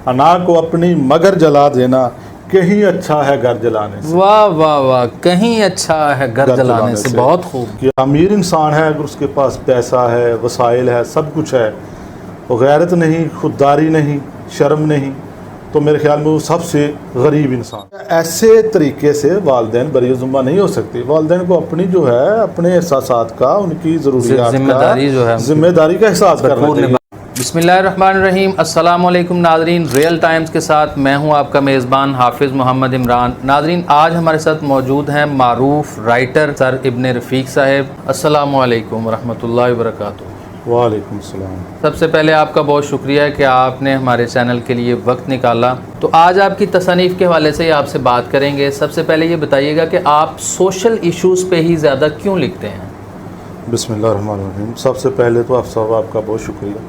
अना को अपनी मगर जला देना कहीं अच्छा है घर जलाने से। वाह वाह वाह, कहीं अच्छा है घर जलाने से। बहुत खूब। कि अमीर इंसान है अगर उसके पास पैसा है, वसाइल है, सब कुछ है, वो गैरत नहीं, खुददारी नहीं, शर्म नहीं, तो मेरे ख्याल में वो सबसे गरीब इंसान। ऐसे तरीके से वालिदैन बरी ज़िम्मा नहीं हो सकती। वालिदैन को अपनी जो है अपने एहसासात का, उनकी ज़रूरियात जिम्मेदारी जो है, जिम्मेदारी का एहसास करना चाहिए। बिस्मिल्लाहिर्रहमानिर्रहीम। अस्सलाम वालेकुम नादरीन, रियल टाइम्स के साथ मैं हूं आपका मेज़बान हाफिज़ मोहम्मद इमरान। नादरीन, आज हमारे साथ मौजूद हैं मारूफ राइटर सर इब्न रफ़ीक साहब। अस्सलामु अलैकुम वरहमतुल्लाहि वबरकातुहू। वालेकुम सलाम। सबसे पहले आपका बहुत शुक्रिया है कि आपने हमारे चैनल के लिए वक्त निकाला। तो आज आपकी तसनीफ़ के हवाले से ही आपसे बात करेंगे। सबसे पहले ये बताइएगा कि आप सोशल इश्यूज़ पे ही ज़्यादा क्यों लिखते हैं? बिस्मिल्लाहिर्रहमानिर्रहीम। सबसे पहले तो आपका बहुत शुक्रिया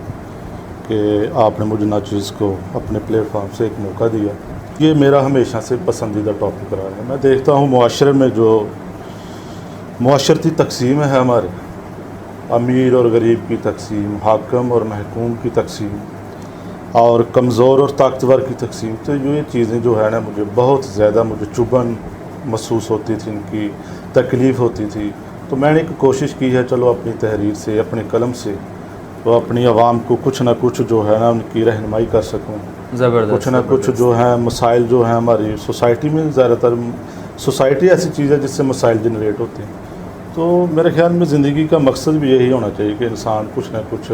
कि आपने मुझे नाचीज़ को अपने प्लेटफॉर्म से एक मौका दिया। ये मेरा हमेशा से पसंदीदा टॉपिक रहा है। मैं देखता हूँ मुआशरे में जो मुआशरती तकसीम है हमारे, अमीर और गरीब की तकसीम, हाकम और महकूम की तकसीम, और कमज़ोर और ताकतवर की तकसीम, तो ये चीज़ें जो है ना मुझे बहुत ज़्यादा चुभन महसूस होती थी, इनकी तकलीफ़ होती थी। तो मैंने एक कोशिश की है, चलो अपनी तहरीर से, अपने कलम से, तो अपनी आवाम को कुछ ना कुछ जो है ना उनकी रहनुमाई कर सकूँ। ज़बरदस्त। कुछ ना कुछ जो है मसाइल जो हैं हमारी सोसाइटी में, ज़्यादातर सोसाइटी ऐसी चीज़ है जिससे मसाइल जनरेट होते हैं। तो मेरे ख्याल में ज़िंदगी का मकसद भी यही होना चाहिए कि इंसान कुछ ना कुछ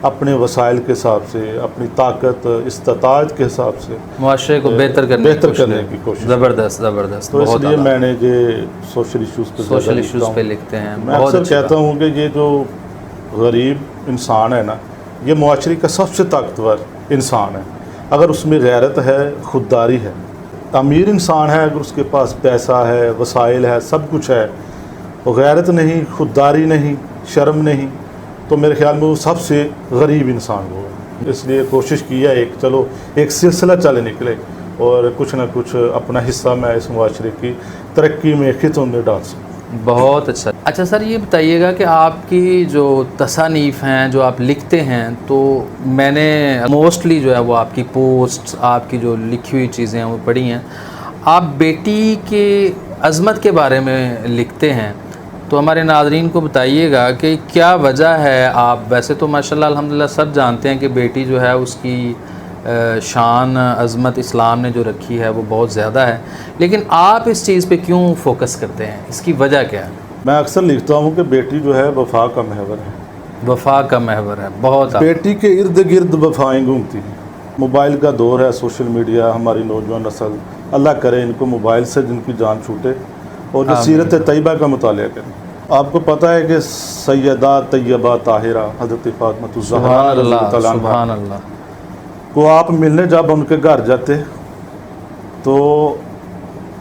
अपने वसाइल के हिसाब से, अपनी ताकत इस्ताअत के हिसाब से मुआशरे को बेहतर करने की कोशिश। ज़बरदस्त ज़बरदस्त। तो इसलिए मैंने ये सोशल इश्यूज़ पे लिखते हैं। मैं अक्सर कहता हूँ कि ये जो गरीब इंसान है ना, ये मुआशरे का सबसे ताकतवर इंसान है अगर उसमें गैरत है, खुददारी है। अमीर इंसान है अगर उसके पास पैसा है, वसाइल है, सब कुछ है, वो गैरत नहीं, खुददारी नहीं, शर्म नहीं, तो मेरे ख्याल में वो सबसे गरीब इंसान वो है। इसलिए कोशिश की है चलो एक सिलसिला चले निकले और कुछ ना कुछ अपना हिस्सा मैं इस मुआशरे की तरक्की में, खितों में डाल सकूँ। बहुत अच्छा सर, ये बताइएगा कि आपकी जो तसानीफ़ हैं, जो आप लिखते हैं, तो मैंने मोस्टली जो है वो आपकी पोस्ट, आपकी जो लिखी हुई चीज़ें हैं वो पढ़ी हैं। आप बेटी के अज़मत के बारे में लिखते हैं, तो हमारे नाज़रीन को बताइएगा कि क्या वजह है। आप वैसे तो माशाल्लाह अल्हम्दुलिल्लाह सब जानते हैं कि बेटी जो है उसकी शान अज़मत इस्लाम ने जो रखी है वो बहुत ज़्यादा है, लेकिन आप इस चीज़ पे क्यों फोकस करते हैं? इसकी वजह क्या है? मैं अक्सर लिखता हूँ कि बेटी जो है वफ़ा का महवर है। वफ़ा का महवर है। बहुत। बेटी के इर्द गिर्द वफ़ाएँ घूमती हैं। मोबाइल का दौर है, सोशल मीडिया, हमारी नौजवान नस्ल, अल्लाह करे इनको मोबाइल से जिनकी जान छूटे और जो सीरत तैयबा का मुतालिया करें। आपको पता है कि सैयदा तैयबा ताहिरा हज़रत फ़ातिमा ज़हरा सुभान अल्लाह को आप मिलने जब उनके घर जाते तो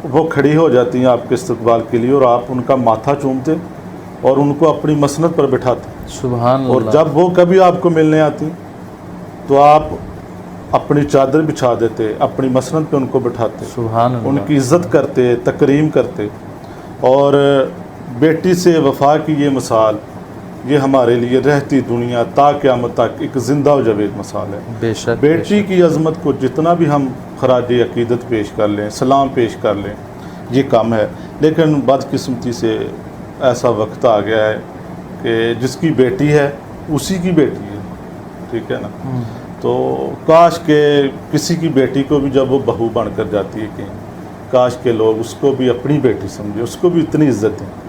वो खड़ी हो जाती हैं आपके इस्तकबाल के लिए, और आप उनका माथा चूमते और उनको अपनी मसनद पर बिठाते। सुभान अल्लाह। और जब वो कभी आपको मिलने आती तो आप अपनी चादर बिछा देते, अपनी मसनद पे उनको बिठाते, सुभान अल्लाह, उनकी इज़्ज़त करते, तकरीम करते। और बेटी से वफ़ा की ये मिसाल, ये हमारे लिए रहती दुनिया ता क़यामत तक एक ज़िंदा व जवेद मिसाल है। बेशक। बेटी की अज़मत को जितना भी हम खराज अक़ीदत पेश कर लें, सलाम पेश कर लें, ये कम है। लेकिन बदकिस्मती से ऐसा वक्त आ गया है कि जिसकी बेटी है उसी की बेटी है, ठीक है ना। तो काश के किसी की बेटी को भी जब वो बहू बन कर जाती है कहीं, काश के लोग उसको भी अपनी बेटी समझे, उसको भी इतनी इज्जत दें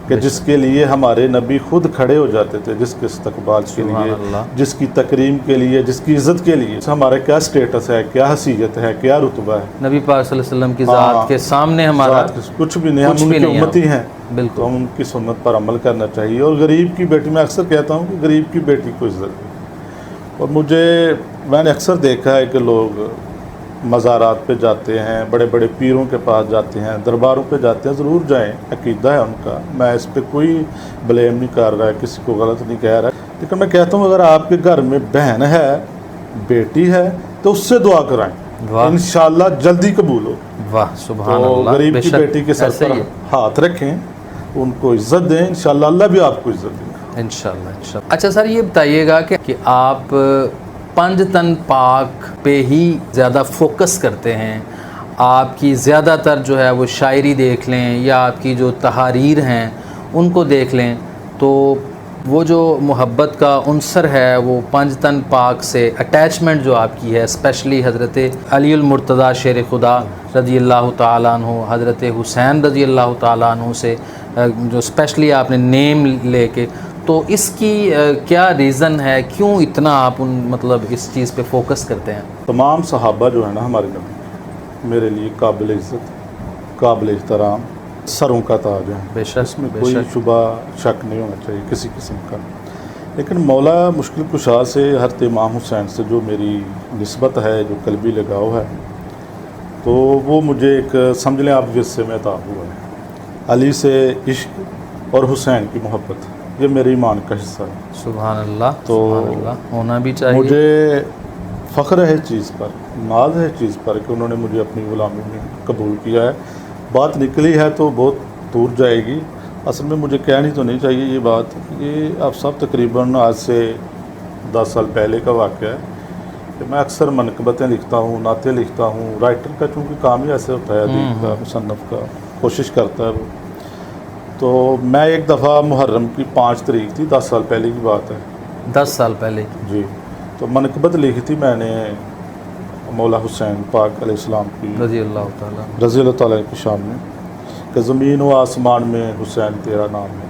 कि जिसके लिए हमारे नबी खुद खड़े हो जाते थे, जिसके इस्तकबाल के लिए, जिसकी तकरीम के लिए, जिसकी इज़्ज़त के लिए। हमारा क्या स्टेटस है, क्या हैसियत है, क्या रुतबा है नबी पाक सल्लल्लाहु अलैहि वसल्लम की ज़ात के सामने हमारा कुछ भी नहीं। हम उनकी उम्मती हैं, बिल्कुल, तो हम उनकी सुन्नत पर अमल करना चाहिए। और गरीब की बेटी, मैं अक्सर कहता हूँ कि गरीब की बेटी को इज़्ज़त दें। और मैंने अक्सर देखा है कि लोग मज़ारात पे जाते हैं, बड़े बड़े पीरों के पास जाते हैं, दरबारों पे जाते हैं, ज़रूर जाएं, अकीदा है उनका, मैं इस पर कोई ब्लेम नहीं कर रहा है, किसी को गलत नहीं कह रहा है। लेकिन मैं कहता हूँ अगर आपके घर में बहन है, बेटी है, तो उससे दुआ कराएं, इंशाअल्लाह जल्दी कबूल हो। वाह सुभान अल्लाह। गरीब की बेटी के सर पर हाथ रखें, उनको इज़्ज़त दें, इंशाअल्लाह अल्लाह भी आपको इज़्ज़त देगा, इंशाअल्लाह। अच्छा सर, ये बताइएगा कि आप पंज तन पाक पे ही ज़्यादा फोकस करते हैं, आपकी ज़्यादातर जो है वो शायरी देख लें या आपकी जो तहारीर हैं उनको देख लें, तो वो जो मोहब्बत का उनसर है वो पंज तन पाक से अटैचमेंट जो आपकी है, स्पेशली हज़रत अलीउल मुर्तज़ा शेर खुदा रज़ी अल्लाह ताला अन्हु, हज़रत हुसैन रज़ी अल्लाह ताला अन्हु से जो स्पेशली आपने नेम लेके, तो इसकी क्या रीज़न है, क्यों इतना आप उन मतलब इस चीज़ पे फोकस करते हैं? तमाम सहाबा जो है ना हमारे नबी मेरे लिए काबिल इज़्ज़त, काबिल एहतराम, सरों का ताज है। बेशक, इसमें कोई शुबा शक नहीं होना चाहिए किसी किस्म का। लेकिन मौला मुश्किल कुशा से हज़रत इमाम हुसैन से जो मेरी निस्बत है, जो कल्बी लगाव है, तो वो मुझे एक समझ लें आप विरसे में अता हुआ है। अली से इश्क और हुसैन की मोहब्बत, ये मेरे ईमान का हिस्सा है। सुभान अल्लाह, तो सुभान अल्लाह, होना भी चाहिए। मुझे फ़ख्र है चीज़ पर, नाज है चीज़ पर कि उन्होंने मुझे अपनी ग़ुलामी में कबूल किया है। बात निकली है तो बहुत दूर जाएगी, असल में मुझे कहनी तो नहीं चाहिए ये बात। ये आप सब तकरीबन आज से 10 साल पहले का वाक़या है कि मैं अक्सर मनक़बतें लिखता हूँ, नाते लिखता हूँ। राइटर का चूँकि काम ही ऐसे होता है, अदीब का, मुसन्नफ़ का, कोशिश करता है वो। तो मैं एक दफ़ा मुहर्रम की 5 तारीख थी, 10 साल पहले की बात है। 10 साल पहले जी, तो मनक़बत लिखी थी मैंने मौला हुसैन पाक अलैहिस्सलाम की रज़ी अल्लाह ताला की शान में कि ज़मीन व आसमान में हुसैन तेरा नाम है,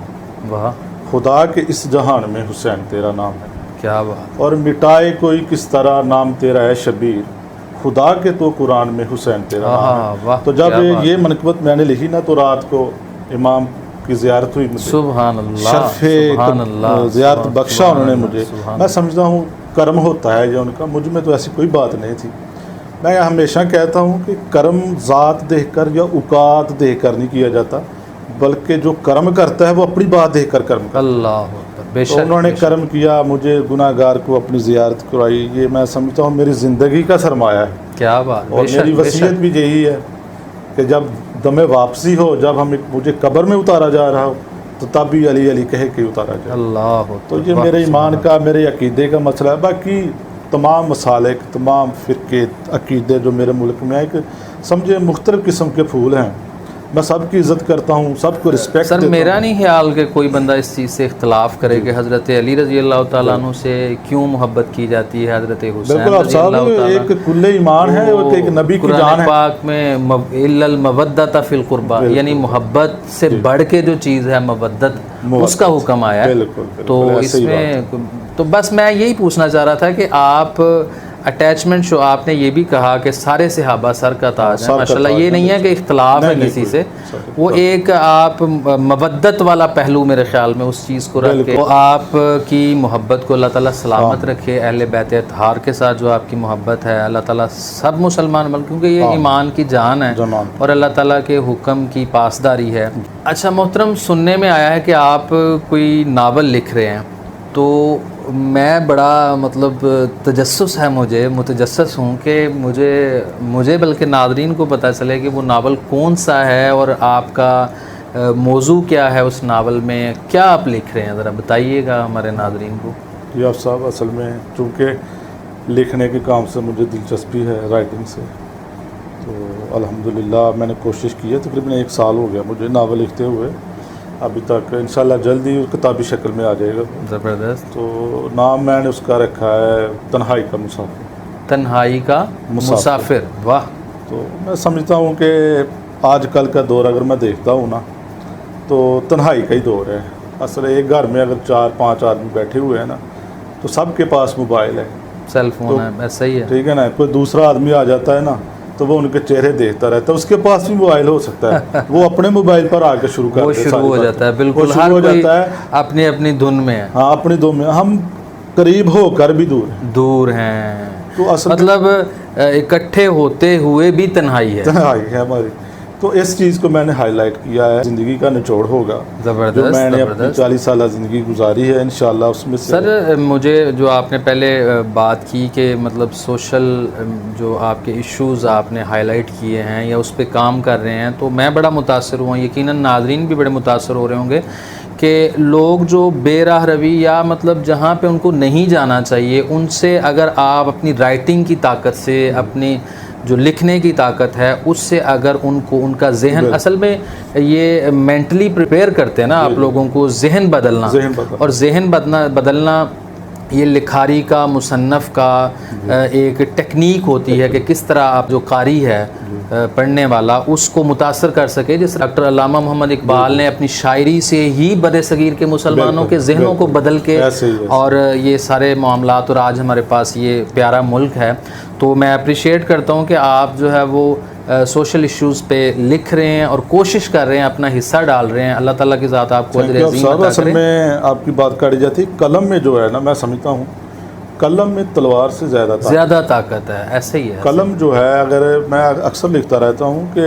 वाह, खुदा के इस जहान में हुसैन तेरा नाम है, क्या बात, और मिटाए कोई किस तरह नाम तेरा है शबीर, खुदा के तो कुरान में हुसैन तेरा नाम है। वाह, तो जब क्या बात। ये मनक़बत मैंने लिखी ना, तो रात को इमाम की ज़ियारत हुई मुझे, सुभान अल्लाह, शर्फ़ सुभान अल्लाह, ज़ियारत बख्शा उन्होंने मुझे। सुभान मैं समझता हूँ करम होता है जो उनका, मुझ में तो ऐसी कोई बात नहीं थी। मैं हमेशा कहता हूँ कि कर्म ज़ात देखकर या औकात देखकर नहीं किया जाता, बल्कि जो कर्म करता है वो अपनी बात देखकर कर्म करता है। अल्लाह अकबर, बेशक, तो उन्होंने बेशक। कर्म किया, मुझे गुनाहगार को अपनी ज़ियारत कराई। ये मैं समझता हूँ मेरी ज़िंदगी का सरमाया है, क्या बात, और बेशक, मेरी वसीयत बेशक। भी यही है कि जब दमे वापसी हो, जब मुझे कब्र में उतारा जा रहा हो, तो तब भी अली अली कह के उतारा जाए। अल्लाह, तो ये मेरे ईमान का, मेरे अकीदे का मसला है। बाकी तमाम मसालिक, तमाम फ़िरके, अकीदे जो मेरे मुल्क में है, कि समझे मुख्तलिफ़ किस्म के फूल हैं, मैं सबकी इज़्ज़त करता हूँ, सबको रिस्पेक्ट सर, देता मेरा हूँ। नहीं ख्याल कि कोई बंदा इस चीज़ से इख्तलाफ करे कि हज़रत अली रज़ी अल्लाह ताला अन्हु से क्यों मोहब्बत की जाती है, हज़रत हुसैन बिल्कुल, आप रज़ी साहब अल्लाह ताला, एक कुल्ले ईमान है, वो एक नबी की जान कुरान है। पाक में इल्लल मवद्दत फिल कुर्बा, यानी मोहब्बत से बढ़ के जो चीज़ है मवद्दत, उसका हुक्म आया है। बिल्कुल, तो ऐसे ही इसमें तो बस मैं यही पूछना चाह रहा था कि आप अटैचमेंट शो, आपने ये भी कहा कि सारे सहाबा सर का ताज है, माशाल्लाह। ये नहीं है कि इख्तलाफ है किसी से, वो एक आप मवद्दत वाला पहलू मेरे ख्याल में उस चीज़ को रख के, तो आपकी मोहब्बत को अल्लाह ताला सलामत रखे। अहले बैत अतहार के साथ जो आपकी मोहब्बत है, अल्लाह ताला सब मुसलमान, क्योंकि ये ईमान की जान है और अल्लाह ताला के हुक्म की पासदारी है। अच्छा मोहतरम, सुनने में आया है कि आप कोई नावल लिख रहे हैं, तो मैं बड़ा मतलब तजस्सुस है, मुझे मुतजस्सस हूँ कि मुझे बल्कि नादरीन को पता चले कि वो नावल कौन सा है और आपका मौजू क्या है उस नावल में, क्या आप लिख रहे हैं, ज़रा बताइएगा हमारे नादरीन को। जी आप साहब, असल में चूँकि लिखने के काम से मुझे दिलचस्पी है, राइटिंग से, तो अल्हम्दुलिल्लाह मैंने कोशिश की है। तकरीबन 1 साल हो गया मुझे नावल लिखते हुए, अभी तक इंशाल्लाह जल्दी किताबी शक्ल में आ जाएगा। ज़बरदस्त। तो नाम मैंने उसका रखा है तन्हाई का मुसाफिर। तन्हाई का मुसाफिर, वाह। तो मैं समझता हूँ कि आजकल का दौर अगर मैं देखता हूँ ना, तो तन्हाई का ही दौर है। असल एक घर में अगर 4-5 आदमी बैठे हुए हैं ना, तो सबके पास मोबाइल है, सेल फोन है, ऐसा ही है, ठीक है ना। कोई दूसरा आदमी आ जाता है ना, तो वो उनके चेहरे देखता रहता है, उसके पास भी मोबाइल हो सकता है, वो अपने मोबाइल पर आके शुरू कर वो शुरू हो जाता है, बिल्कुल, हर कोई अपनी अपनी धुन में है। हाँ, अपनी धुन में। हम करीब होकर भी दूर हैं, तो असल मतलब इकट्ठे होते हुए भी तन्हाई है। तन्हाई है हमारी। تو اس چیز کو میں نے ہائی لائٹ کیا ہے. زندگی کا نچوڑ ہوگا زبردست، جو میں نے اپنی زبردست. 40 سالہ زندگی گزاری ہے انشاءاللہ اس میں سے. سر مجھے جو آپ نے پہلے بات کی کہ مطلب سوشل جو آپ کے ایشوز آپ نے ہائی لائٹ کیے ہیں یا اس پہ کام کر رہے ہیں، تو میں بڑا متاثر ہوا، یقیناً ناظرین بھی بڑے متاثر ہو رہے ہوں گے کہ لوگ جو بے راہ روی یا مطلب جہاں پہ ان کو نہیں جانا چاہیے، ان سے اگر آپ اپنی رائٹنگ کی طاقت سے، اپنی جو لکھنے کی طاقت ہے اس سے اگر ان کو ان کا ذہن، اصل میں یہ مینٹلی پریپیئر کرتے ہیں نا آپ لوگوں کو، ذہن بدلنا، اور ذہن بدلنا یہ لکھاری کا، مصنف کا ایک ٹیکنیک ہوتی ہے کہ کس طرح آپ جو قاری ہے پڑھنے والا اس کو متاثر کر سکے. جس ڈاکٹر علامہ محمد اقبال نے اپنی شاعری سے ہی بر صغیر کے مسلمانوں کے ذہنوں کو بدل کے اور یہ سارے معاملات، اور آج ہمارے پاس یہ پیارا ملک ہے. تو میں اپریشیٹ کرتا ہوں کہ آپ جو ہے وہ سوشل ایشوز پہ لکھ رہے ہیں اور کوشش کر رہے ہیں، اپنا حصہ ڈال رہے ہیں. اللہ تعالیٰ کی ذات آپ کو اجر عظیم عطا اصل کرے. میں آپ کی بات کاٹی جاتی، قلم میں جو ہے نا، میں سمجھتا ہوں قلم میں تلوار سے زیادہ طاقت ہے. ایسے ہی ہے قلم جو ہے، اگر میں اکثر لکھتا رہتا ہوں کہ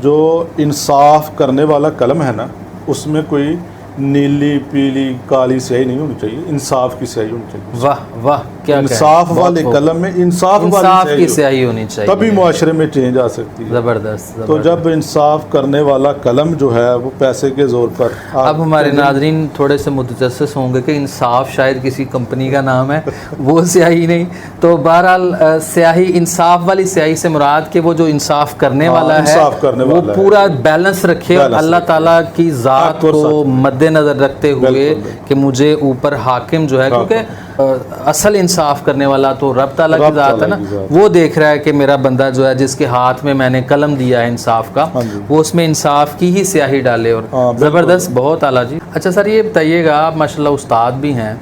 جو انصاف کرنے والا قلم ہے نا، اس میں کوئی نیلی پیلی کالی سیاہی نہیں ہونی چاہیے، انصاف کی سیاہی ہونی چاہیے. واہ واہ، کیا انصاف والے قلم میں انصاف کی سیاہی ہونی چاہیے، تبھی معاشرے میں چینج آ سکتی ہے. زبردست. تو جب انصاف کرنے والا قلم جو ہے وہ پیسے کے زور پر، اب ہمارے ناظرین تھوڑے سے متجسس ہوں گے کہ انصاف شاید کسی کمپنی کا نام ہے، وہ سیاہی نہیں. تو بہرحال سیاہی، انصاف والی سیاہی سے مراد کہ وہ جو انصاف کرنے والا ہے وہ پورا بیلنس رکھے، اور اللہ تعالیٰ کی ذات کو مد نظر رکھتے ہوئے کہ مجھے اوپر حاکم جو ہے، کیونکہ اصل انصاف کرنے والا تو رب تعالیٰ کی ذات ہے نا، وہ دیکھ رہا ہے کہ میرا بندہ جو ہے جس کے ہاتھ میں میں نے قلم دیا ہے انصاف کا، وہ اس میں انصاف کی ہی سیاہی ڈالے. اور زبردست، بہت اعلیٰ جی. اچھا سر یہ بتائیے گا، آپ ماشاءاللہ استاد بھی ہیں،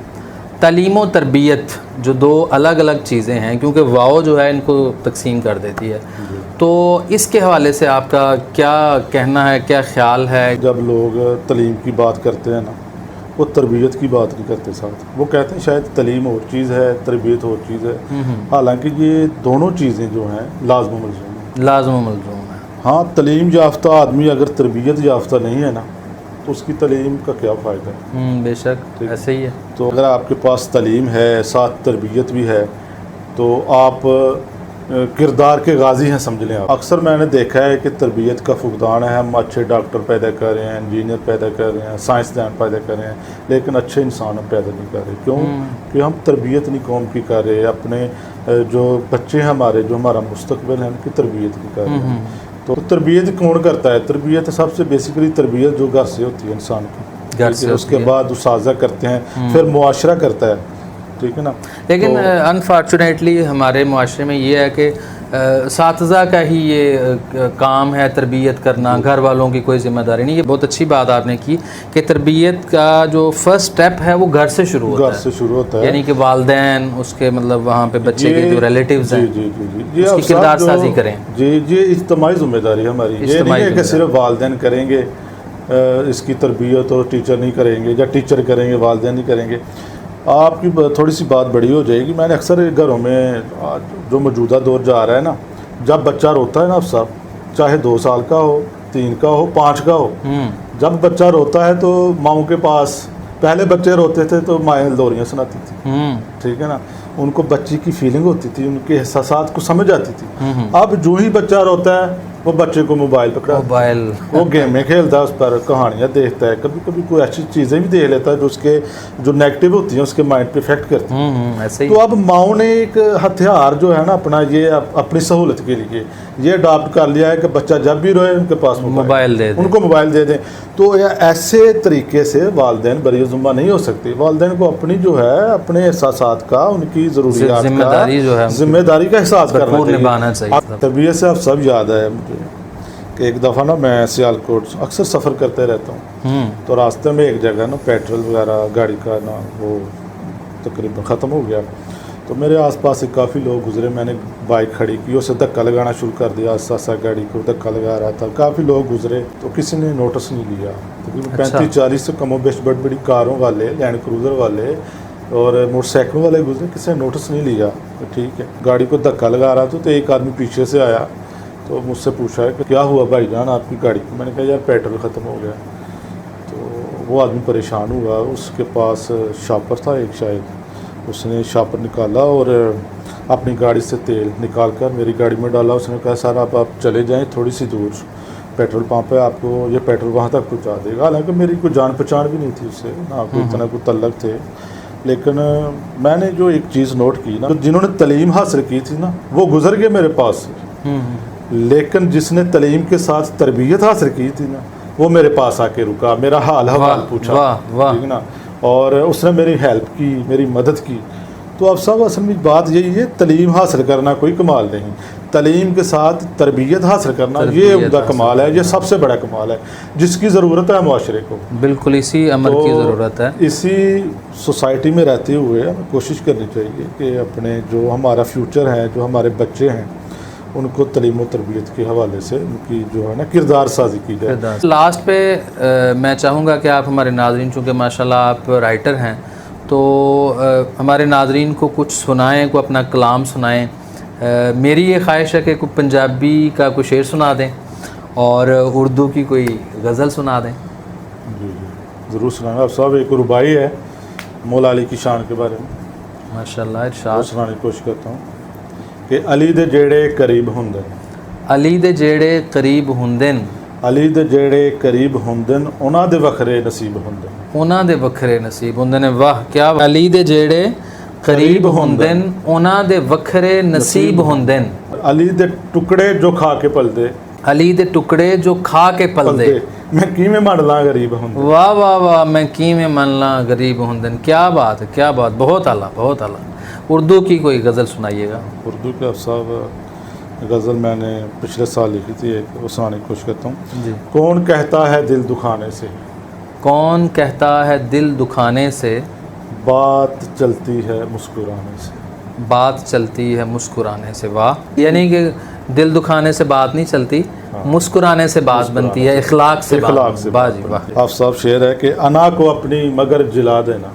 تعلیم و تربیت جو دو الگ الگ چیزیں ہیں، کیونکہ واؤ جو ہے ان کو تقسیم کر دیتی ہے، تو اس کے حوالے سے آپ کا کیا کہنا ہے، کیا خیال ہے؟ جب لوگ تعلیم کی بات کرتے ہیں نا، وہ تربیت کی بات نہیں کرتے ساتھ. وہ کہتے ہیں شاید تعلیم اور چیز ہے، تربیت اور چیز ہے، حالانکہ یہ دونوں چیزیں جو ہیں لازم و ملزوم ہیں. لازم و ملزوم ہے. ہاں، تعلیم یافتہ آدمی اگر تربیت یافتہ نہیں ہے نا، تو اس کی تعلیم کا کیا فائدہ ہے؟ بے شک ایسے ہی ہے. تو اگر آپ کے پاس تعلیم ہے ساتھ تربیت بھی ہے تو آپ کردار کے غازی ہیں، سمجھ لیں. اکثر میں نے دیکھا ہے کہ تربیت کا فقدان ہے. ہم اچھے ڈاکٹر پیدا کر رہے ہیں، انجینئر پیدا کر رہے ہیں، سائنسدان پیدا کر رہے ہیں، لیکن اچھے انسان ہم پیدا نہیں کر رہے. کیوں؟ کہ ہم تربیت نہیں قوم کی کر رہے، اپنے جو بچے ہیں ہمارے، جو ہمارا مستقبل ہے، ان کی تربیت نہیں کر رہے. تو تربیت کون کرتا ہے؟ تربیت سب سے بیسیکلی تربیت جو گھر سے ہوتی ہے انسان کی، اس کے بعد اساتذہ کرتے ہیں، پھر معاشرہ کرتا ہے. ٹھیک ہے نا. لیکن انفارچونیٹلی ہمارے معاشرے میں یہ ہے کہ اساتذہ کا ہی یہ کام ہے تربیت کرنا، گھر والوں کی کوئی ذمہ داری نہیں. یہ بہت اچھی بات آپ نے کی کہ تربیت کا جو فرسٹ سٹیپ ہے وہ گھر سے شروع ہوتا ہے، یعنی کہ والدین اس کے مطلب وہاں پہ بچے کے جو ریلیٹیوز ہیں اس کی کردار سازی کریں. یہ اجتماعی ذمہ داری ہماری. یہ نہیں ہے کہ صرف والدین کریں گے اس کی تربیت اور ٹیچر نہیں کریں گے، یا ٹیچر کریں گے والدین نہیں کریں گے. آپ کی تھوڑی سی بات بڑی ہو جائے گی. میں نے اکثر گھروں میں جو موجودہ دور جا رہا ہے نا، جب بچہ روتا ہے نا صاحب، چاہے 2 سال کا ہو، 3 کا ہو، 5 کا ہو، جب بچہ روتا ہے تو ماؤں کے پاس، پہلے بچے روتے تھے تو مائیں لوریاں سناتی تھی. ٹھیک ہے نا. ان کو بچی کی فیلنگ ہوتی تھی، ان کے احساسات کو سمجھ آتی تھی. اب جو ہی بچہ روتا ہے وہ بچے کو موبائل پکڑا، وہ گیمیں کھیلتا ہے، اس پر کہانیاں دیکھتا ہے، کبھی کبھی کوئی ایسی چیزیں بھی دیکھ لیتا ہے جو اس کے جو نیگیٹو ہوتی ہیں اس کے مائنڈ پہ افیکٹ کرتی ہیں. تو اب ماؤں نے ایک ہتھیار جو ہے نا اپنا، یہ اپنی سہولت کے لیے یہ اڈاپٹ کر لیا ہے کہ بچہ جب بھی روئے ان کے پاس موبائل دے دیں، ان کو موبائل دے دیں. تو ایسے طریقے سے والدین بری ذمہ نہیں ہو سکتے. والدین کو اپنی جو ہے اپنے احساسات کا، ان کی ضروریات کا، ذمہ داری کا احساس کرنا چاہیے. طبیعت سے اب سب یاد ہے مجھے کہ ایک دفعہ نا میں سیالکوٹ اکثر سفر کرتے رہتا ہوں، تو راستے میں ایک جگہ نا پیٹرول وغیرہ گاڑی کا نا وہ تقریباً ختم ہو گیا. تو میرے آس پاس سے کافی لوگ گزرے. میں نے بائک کھڑی کی، اسے دھکا لگانا شروع کر دیا. آہستہ گاڑی کو دھکا لگا رہا تھا. کافی لوگ گزرے تو کسی نے نوٹس نہیں لیا. تقریباً 35-40 سے کم و بیش بڑی بڑی کاروں والے، لینڈ کروزر والے اور موٹر سائیکلوں والے گزرے، کسی نے نوٹس نہیں لیا. ٹھیک ہے، گاڑی کو دھکا لگا رہا تھا تو ایک آدمی پیچھے سے آیا تو مجھ سے پوچھا ہے کہ کیا ہوا بھائی جان آپ کی گاڑی کو؟ میں نے کہا یار پیٹرول ختم ہو گیا۔ تو وہ آدمی پریشان ہوا، اس کے پاس شاپر تھا ایک شاید، اس نے شاپر نکالا اور اپنی گاڑی سے تیل نکال کر میری گاڑی میں ڈالا۔ اس نے کہا سر آپ چلے جائیں تھوڑی سی دور پیٹرول پمپ ہے، آپ کو یہ پیٹرول وہاں تک پہنچا دے گا۔ حالانکہ میری کوئی جان پہچان بھی نہیں تھی اس سے، نہ کوئی اتنا کوئی تعلق تھے، لیکن میں نے جو ایک چیز نوٹ کی نا، جنہوں نے تعلیم حاصل کی تھی نا وہ گزر گئے میرے پاس سے، لیکن جس نے تعلیم کے ساتھ تربیت حاصل کی تھی نا وہ میرے پاس آ کے رکا، میرا حال حوال پوچھا، ٹھیک نا، اور اس نے میری ہیلپ کی، میری مدد کی۔ تو اب صاحب اصل میں بات یہی ہے، تعلیم حاصل کرنا کوئی کمال نہیں، تعلیم کے ساتھ تربیت حاصل کرنا یہ عمدہ کمال ہے، یہ سب سے بڑا کمال ہے جس کی ضرورت ہے معاشرے کو۔ بالکل اسی عمل کی ضرورت ہے۔ اسی سوسائٹی میں رہتے ہوئے ہمیں کوشش کرنی چاہیے کہ اپنے جو ہمارا فیوچر ہے، جو ہمارے بچے ہیں، ان کو تعلیم و تربیت کے حوالے سے ان کی جو ہے نا کردار سازی کی جائے۔ لاسٹ پہ میں چاہوں گا کہ آپ ہمارے ناظرین، چونکہ ماشاءاللہ آپ رائٹر ہیں، تو ہمارے ناظرین کو کچھ سنائیں، کوئی اپنا کلام سنائیں۔ میری یہ خواہش ہے کہ کوئی پنجابی کا کوئی شعر سنا دیں اور اردو کی کوئی غزل سنا دیں۔ جی جی ضرور سنانا۔ اب صاحب ایک ربائی ہے مولا علی کی شان کے بارے میں، ماشاءاللہ وہ ارشاد۔ سنانے کی کوشش کرتا ہوں کہ علی دے جیڑے قریب ہوندن، علی دے جیڑے قریب ہوندن، علی دے جیڑے قریب ہوندن انہاں دے وکھرے نصیب ہوندن، انہاں دے وکھرے نصیب ہوندن۔ واہ کیا! علی دے جیڑے قریب ہوندن انہاں دے وکھرے نصیب ہوندن، علی دے ٹکڑے جو کھا کے پلدے، علی دے ٹکڑے جو کھا کے پلدے، میں کیویں من لاں غریب ہوندن۔ واہ واہ واہ، میں کیویں من لاں غریب ہوندن۔ کیا بات ہے، کیا بات، بہت اعلیٰ، بہت اعلیٰ۔ اردو کی کوئی غزل سنائیے گا۔ اردو کے صاحب غزل میں نے پچھلے سال لکھی تھی ایک، وہ سنانے کی کوشش کرتا ہوں۔ جی۔ کون کہتا ہے دل دکھانے سے، کون کہتا ہے دل دکھانے سے، بات چلتی ہے مسکرانے سے۔ بات چلتی ہے مسکرانے سے۔ واہ، یعنی کہ دل دکھانے سے بات نہیں چلتی، مسکرانے سے بات بنتی ہے، اخلاق سے اخلاق سے واہ جی واہ۔ آپ صاحب شعر ہے کہ انا کو اپنی مگر جلا دینا،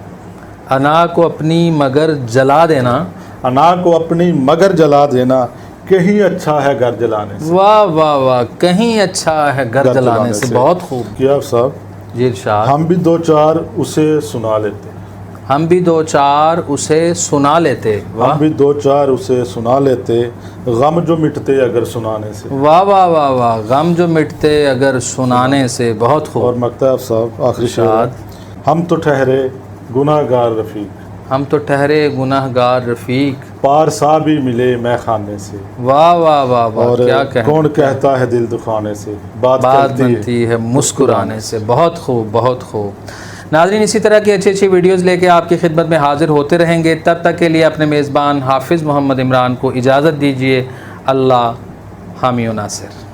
انا کو اپنی مگر جلا دینا، انا کو اپنی مگر جلا دینا، کہیں اچھا ہے گھر جلانے سے۔ واہ واہ واہ، کہیں اچھا ہے گھر جلانے سے۔ بہت خوب کیا آپ صاحب، جی ارشاد۔ ہم بھی دو چار اسے سنا لیتے، ہم بھی دو چار اسے سنا لیتے، ہم بھی دو چار اسے سنا لیتے، غم جو مٹتے اگر سنانے سے۔ واہ واہ واہ واہ، غم جو مٹتے اگر سنانے سے۔ بہت اور خوب۔ مکتب صاحب آخری شعر ہے، ہم تو ٹھہرے گناہ گار رفیق، ہم تو ٹھہرے گناہ گار رفیق، پارسا بھی ملے میں خانے سے۔ واہ واہ واہ واہ، اور کیا کہیں، کون کہتا ہے دل دکھانے سے، بات بات چلتی ہے بنتی ہے مسکرانے سے۔ بہت خوب، بہت خوب۔ ناظرین اسی طرح کی اچھی اچھی ویڈیوز لے کے آپ کی خدمت میں حاضر ہوتے رہیں گے، تب تک کے لیے اپنے میزبان حافظ محمد عمران کو اجازت دیجیے۔ اللہ حامی و ناصر۔